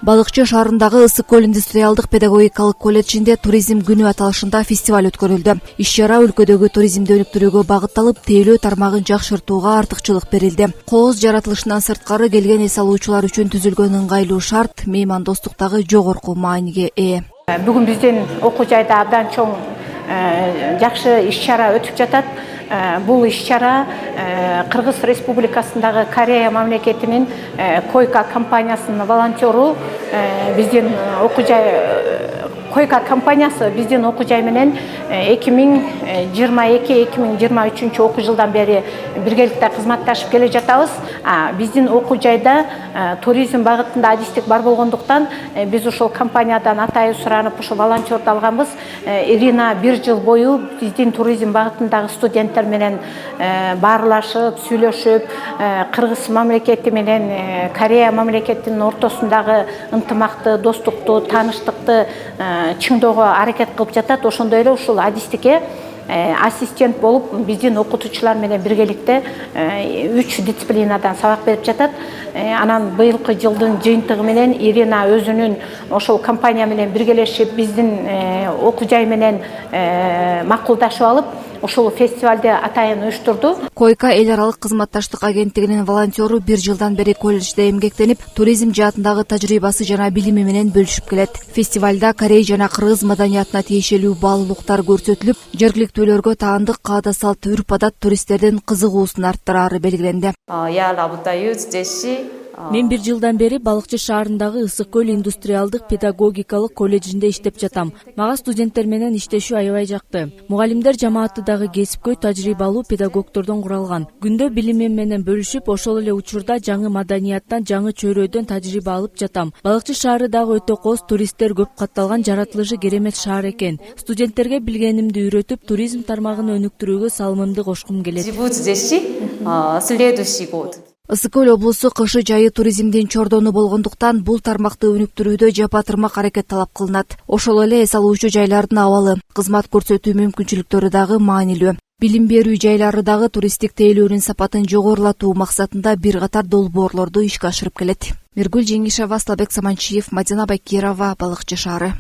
Балыкчы шаарындагы Ысык көл индустриалдык педагогикалык колледжинде туризм күнү аталышында фестиваль өткөрүлдү. Иш-чара өлкөдөгү туризмди өнүктүрүүгө багытталып, тейлөө тармагын жакшыртууга артыкчылык берилди. Кооз жаратылышынан сырткары келген эс алуучулар үчүн түзүлгөн ыңгайлуу шарт меймандостуктагы жогорку мааниге ээ. Бүгүн биздин окуу жайда абдан чоң жакшы иш-чара өтүп жатат. Бул иш-чара Кыргыз Республикасындагы Корея мамлекетинин Койка компаниясынын волонтеру биздин окуу жай Койка компаниясы биздин окуу жай менен 2022-2023 окуу жылдан бери биргеликте кызматташып келе жатабыз. Биздин окуу жайда туризм багытында адистик бар болгондуктан биз ошол компаниядан атайын суранып ошо волонтерду алганбыз. Ирина 1 жыл бою биздин туризм багытындагы студенттер менен баарлашып, сүйлөшүп, Кыргыз мамлекети менен Корея мамлекетинин ортосундагы ынтымакты, достукту, тааныштыкты чыңдоого аракет кылып жатат. Ошондой эле ушул адистикке ассистент болуп биздин окутуучулар менен биргеликте 3 дисциплинадан сабак берип жатат. Анан быйылкы жылдын жыйынтыгы менен Ирина өзүнүн ошол компания менен биргелешип биздин окуу жай менен макулдашып алып ошол фестивалды атайын уюштурду. Койка эл аралык кызматташтык агенттигинин волонтеру 1 жылдан бери колледжде эмгектенип, туризм жаатындагы тажрыйбасы жана билими менен бөлүшүп келет. Фестивалда Корей жана Кыргыз маданиятына тиешелүү баалуулуктар көрсөтүлүп, жергиликтүүлөргө таандык каада салт, үрп-адат туристтердин кызыгуусун арттырары белгиленди. Мен 1 жылдан бери Балыкчы шаарындагы Ысык көл индустриалдык педагогикалык колледжинде иштеп жатам. Мага студенттер менен иштешүү аябай жакты. Мугалимдер жамааты дагы кесипкөй тажрыйбалуу педагогтордон куралган. Күндө билимим менен бөлүшүп, ошол эле учурда жаңы маданияттан, жаңы чөйрөдөн тажрыйба алып жатам. Балыкчы шаары дагы өтө кооз, туристтер көп катталган, жаратылышы керемет шаар экен. Студенттерге билгенимди үйрөтүп, туризм тармагын өнүктүрүүгө салымымды кошкум келет. Ысык көл облусу кышы-жайы туризмдин чордону болгондуктан бул тармакты өнүктүрүүдө жапа-тырмак аракет талап кылынат. Ошол эле эс алуучу жайлардын абалы, кызмат көрсөтүү мүмкүнчүлүктөрү дагы маанилүү. Билим берүү жайлары дагы туристтик тейлөөнүн сапатын жогорулатуу максатында бир катар долбоорлорду ишке ашырып келет. Миргүл Жеңишева, Аслабек Саманчиев, Мадина Байкирова, Балыкчы шаары.